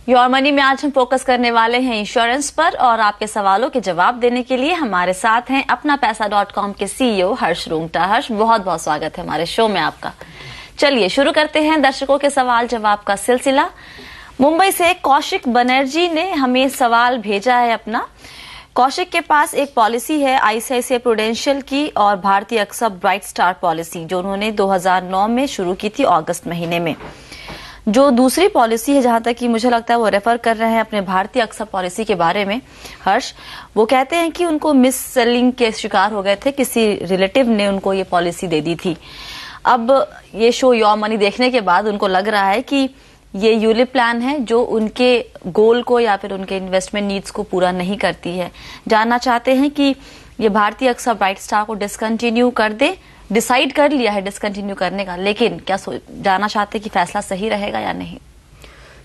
Your money में आज हम फोकस करने वाले हैं इंश्योरेंस पर और आपके सवालों के जवाब देने के लिए हमारे साथ हैं अपना पैसा.com के सीईओ हर्ष रुंगटा। हर्ष, बहुत बहुत स्वागत है हमारे शो में आपका। चलिए शुरू करते हैं दर्शकों के सवाल जवाब का सिलसिला। मुंबई से कौशिक बनर्जी ने हमें सवाल भेजा है अपना। कौशिक के पास एक पॉलिसी है आईसीआईसीआई प्रूडेंशियल की और भारतीय अक्सा ब्राइट स्टार पॉलिसी, जो उन्होंने 2009 में शुरू की थी अगस्त महीने में। जो दूसरी पॉलिसी है, जहां तक कि मुझे लगता है वो रेफर कर रहे हैं अपने भारतीय अक्सा पॉलिसी के बारे में हर्ष, वो कहते हैं कि उनको मिस सेलिंग के शिकार हो गए थे, किसी रिलेटिव ने उनको ये पॉलिसी दे दी थी। अब ये शो योर मनी देखने के बाद उनको लग रहा है कि ये यूलिप प्लान है जो उनके गोल को या फिर उनके इन्वेस्टमेंट नीड्स को पूरा नहीं करती है। जानना चाहते हैं कि ये भारतीय अक्सा ब्राइट स्टार को डिसकंटिन्यू कर दे। डिसाइड कर लिया है डिसकंटिन्यू करने का, लेकिन क्या जानना चाहते हैं कि फैसला सही रहेगा या नहीं।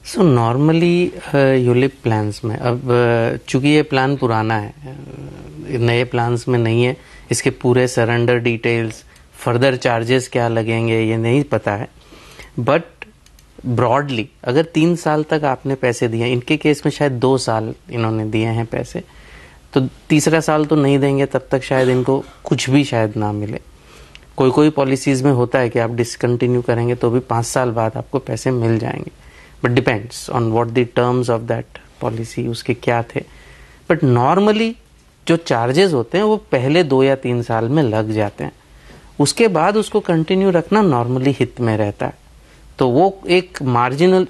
सो नॉर्मली यूलिप प्लान्स में, अब चूंकि ये प्लान पुराना है, नए प्लान्स में नहीं है, इसके पूरे सरेंडर डिटेल्स, फर्दर चार्जेस क्या लगेंगे ये नहीं पता है। बट ब्रॉडली अगर 3 साल तक आपने पैसे दिए, इनके केस में शायद 2 साल इन्होंने दिए हैं पैसे, तो तीसरा साल तो नहीं देंगे, तब तक शायद इनको कुछ भी शायद ना मिले। कोई पॉलिसीज में होता है कि आप डिसकंटिन्यू करेंगे तो भी 5 साल बाद आपको पैसे मिल जाएंगे, but depends on what the terms of that policy, उसके क्या थे। बट नॉर्मली जो चार्जेस होते हैं वो पहले 2 या 3 साल में लग जाते हैं, उसके बाद उसको कंटिन्यू रखना नॉर्मली हित में रहता है। तो वो एक मार्जिनल,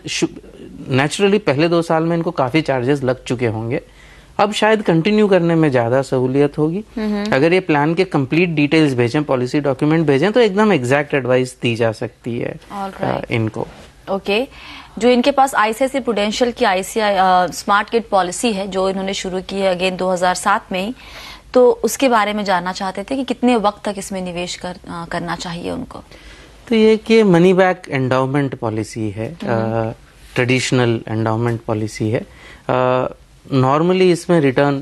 नेचुरली पहले 2 साल में इनको काफी चार्जेस लग चुके होंगे, अब शायद कंटिन्यू करने में ज्यादा सहूलियत होगी। अगर ये प्लान के कंप्लीट डिटेल्स भेजें, पॉलिसी डॉक्यूमेंट भेजें, तो एकदम एग्जैक्ट एडवाइस दी जा सकती है इनको। ओके, जो इनके पास आईसीआईसीआई प्रूडेंशियल की आईसीआई स्मार्ट किड पॉलिसी है जो इन्होंने शुरू की है अगेन 2007 में ही, तो उसके बारे में जानना चाहते थे कि कितने वक्त तक इसमें निवेश करना चाहिए उनको। तो ये कि मनी बैक एंडाउमेंट पॉलिसी है, ट्रेडिशनल एंडाउमेंट पॉलिसी है। नॉर्मली इसमें रिटर्न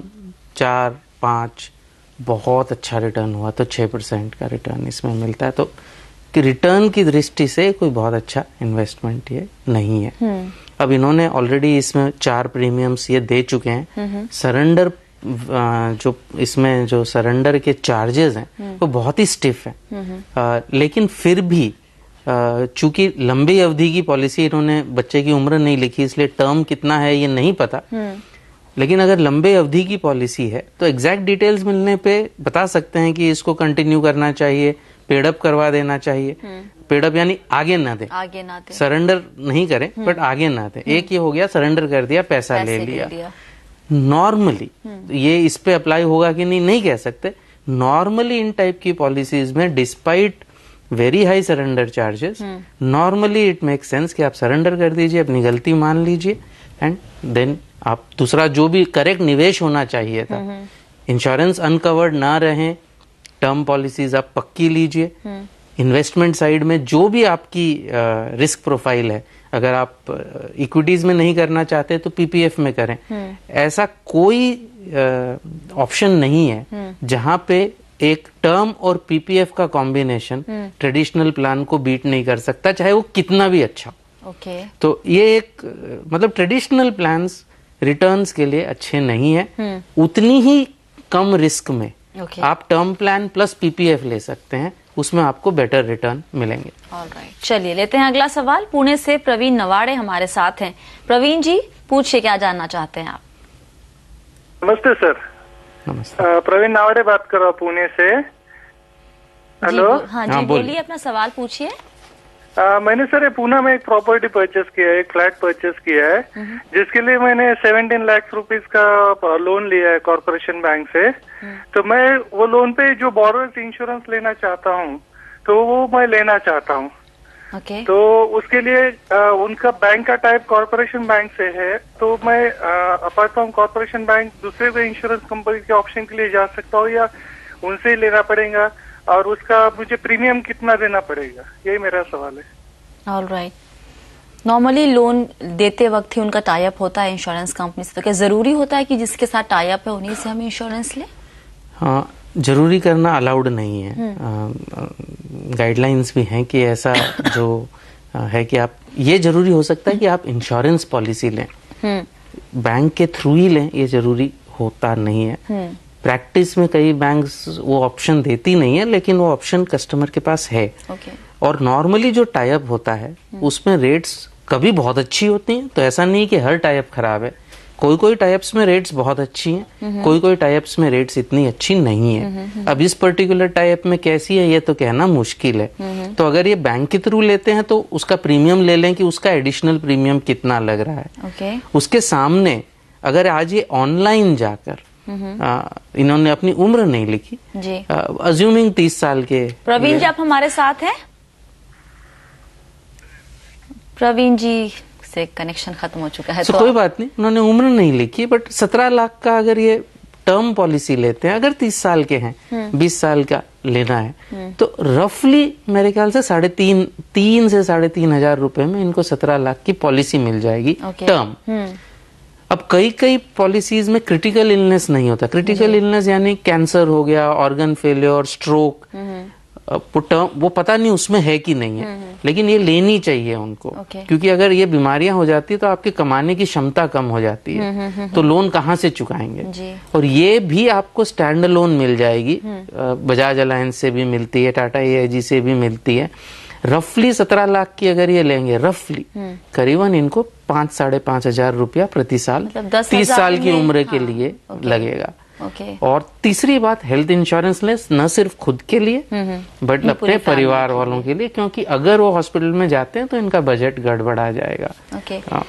4-5, बहुत अच्छा रिटर्न हुआ तो 6% का रिटर्न इसमें मिलता है। तो कि रिटर्न की दृष्टि से कोई बहुत अच्छा इन्वेस्टमेंट ये नहीं है। अब इन्होंने ऑलरेडी इसमें 4 प्रीमियम्स ये दे चुके हैं। सरेंडर जो इसमें जो सरेंडर के चार्जेस हैं वो बहुत ही स्टिफ है, लेकिन फिर भी चूंकि लंबी अवधि की पॉलिसी, इन्होंने बच्चे की उम्र नहीं लिखी इसलिए टर्म कितना है ये नहीं पता, लेकिन अगर लंबे अवधि की पॉलिसी है तो एग्जैक्ट डिटेल्स मिलने पे बता सकते हैं कि इसको कंटिन्यू करना चाहिए, पेडअप करवा देना चाहिए। पेडअप यानी आगे ना दे, सरेंडर नहीं करें बट आगे ना दे। एक ये हो गया, सरेंडर कर दिया, पैसा ले लिया। नॉर्मली ये इस पे अप्लाई होगा कि नहीं कह सकते। नॉर्मली इन टाइप की पॉलिसीज में despite very high surrender charges, normally it make sense कि आप सरेंडर कर दीजिए, अपनी गलती मान लीजिए, एंड देन आप दूसरा जो भी करेक्ट निवेश होना चाहिए था, इंश्योरेंस अनकवर्ड ना रहे, टर्म पॉलिसीज आप पक्की लीजिए। इन्वेस्टमेंट साइड में जो भी आपकी रिस्क प्रोफाइल है, अगर आप इक्विटीज में नहीं करना चाहते तो पीपीएफ में करें। ऐसा कोई ऑप्शन नहीं है जहां पे एक टर्म और पीपीएफ का कॉम्बिनेशन ट्रेडिशनल प्लान को बीट नहीं कर सकता, चाहे वो कितना भी अच्छा। तो ये एक मतलब ट्रेडिशनल प्लान्स रिटर्न्स के लिए अच्छे नहीं है। उतनी ही कम रिस्क में आप टर्म प्लान प्लस पीपीएफ ले सकते हैं, उसमें आपको बेटर रिटर्न मिलेंगे। ऑलराइट, चलिए लेते हैं अगला सवाल। पुणे से प्रवीण नवाड़े हमारे साथ हैं। प्रवीण जी, पूछिए, क्या जानना चाहते हैं आप। नमस्ते सर। नमस्ते। प्रवीण नवाड़े बात कर रहा हूँ पुणे से। हेलो। हाँ जी, बोलिए, अपना सवाल पूछिए। मैंने सर पुणे में एक प्रॉपर्टी परचेस किया है, एक फ्लैट परचेस किया है, जिसके लिए मैंने 17 लाख रुपीस का लोन लिया है कॉर्पोरेशन बैंक से। तो मैं वो लोन पे जो बोरोवर्स इंश्योरेंस लेना चाहता हूँ, तो वो मैं लेना चाहता हूँ। तो उसके लिए उनका बैंक का टाइप कॉर्पोरेशन बैंक से है, तो मैं अपार्ट फ्रॉम कॉर्पोरेशन बैंक दूसरे कोई इंश्योरेंस कंपनी के ऑप्शन के लिए जा सकता हूँ या उनसे ही लेना पड़ेगा, और उसका मुझे प्रीमियम कितना देना पड़ेगा, यही मेरा सवाल है। ऑलराइट, नॉर्मली लोन देते वक्त ही उनका टाई अप होता है इंश्योरेंस कंपनी से, तो क्या जरूरी होता है कि जिसके साथ टाई अप है उन्हीं से हम इंश्योरेंस लें? हाँ, जरूरी करना अलाउड नहीं है। गाइडलाइंस भी हैं कि ऐसा जो है कि आप, ये जरूरी हो सकता है कि आप इंश्योरेंस पॉलिसी लें, बैंक के थ्रू ही लें ये जरूरी होता नहीं है। प्रैक्टिस में कई बैंक्स वो ऑप्शन देती नहीं है, लेकिन वो ऑप्शन कस्टमर के पास है। और नॉर्मली जो टाई अप होता है उसमें रेट्स कभी बहुत अच्छी होती हैं, तो ऐसा नहीं कि हर टाई अप खराब है। कोई कोई टाइप्स में रेट्स बहुत अच्छी हैं, कोई कोई टाइप्स में रेट्स इतनी अच्छी नहीं है। अब इस पर्टिकुलर टाइप में कैसी है ये तो कहना मुश्किल है। तो अगर ये बैंक के थ्रू लेते हैं तो उसका प्रीमियम ले लें कि उसका एडिशनल प्रीमियम कितना लग रहा है। उसके सामने अगर आज ये ऑनलाइन जाकर इन्होंने अपनी उम्र नहीं लिखी, अज्यूमिंग 30 साल के। प्रवीण जी आप हमारे साथ हैं? प्रवीण जी से कनेक्शन खत्म हो चुका है। तो कोई बात नहीं, उन्होंने उम्र नहीं लिखी, बट 17 लाख का अगर ये टर्म पॉलिसी लेते हैं, अगर 30 साल के हैं, 20 साल का लेना है, तो रफली मेरे ख्याल से 3.5 से 3.5 हजार रुपए में इनको 17 लाख की पॉलिसी मिल जाएगी टर्म। अब कई पॉलिसीज में क्रिटिकल इलनेस नहीं होता। क्रिटिकल इलनेस यानी कैंसर हो गया, ऑर्गन फेलियर, स्ट्रोक, वो पता नहीं उसमें है कि नहीं है, लेकिन ये लेनी चाहिए उनको। क्योंकि अगर ये बीमारियां हो जाती है तो आपके कमाने की क्षमता कम हो जाती है, तो लोन कहाँ से चुकाएंगे। और ये भी आपको स्टैंड लोन मिल जाएगी, बजाज अलायंस से भी मिलती है, टाटा AIG से भी मिलती है। रफली 17 लाख की अगर ये लेंगे, रफली करीबन इनको 5-5.5 हजार रुपया प्रति साल 30 साल की उम्र के लिए लगेगा। और तीसरी बात, हेल्थ इंश्योरेंस ले न सिर्फ खुद के लिए बट अपने परिवार वालों के लिए, क्योंकि अगर वो हॉस्पिटल में जाते हैं तो इनका बजट गड़बड़ा जाएगा।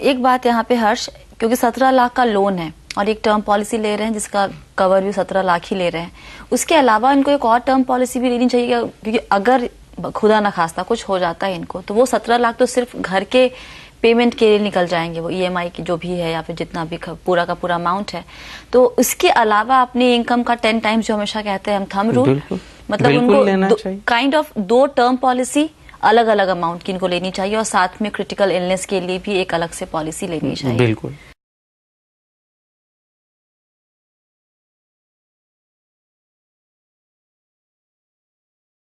एक बात यहाँ पे हर्ष, क्योंकि 17 लाख का लोन है और एक टर्म पॉलिसी ले रहे हैं जिसका कवर भी 17 लाख ही ले रहे हैं, उसके अलावा इनको एक और टर्म पॉलिसी भी लेनी चाहिए, क्योंकि अगर खुदा न खास्ता कुछ हो जाता है इनको, तो वो 17 लाख तो सिर्फ घर के पेमेंट के लिए निकल जाएंगे, वो EMI की जो भी है या फिर जितना भी पूरा का पूरा अमाउंट है। तो उसके अलावा अपनी इनकम का 10 टाइम्स जो हमेशा कहते हैं हम थंब रूल, मतलब उनको काइंड ऑफ 2 टर्म पॉलिसी अलग अलग अमाउंट की इनको लेनी चाहिए, और साथ में क्रिटिकल इलनेस के लिए भी एक अलग से पॉलिसी लेनी चाहिए। बिल्कुल।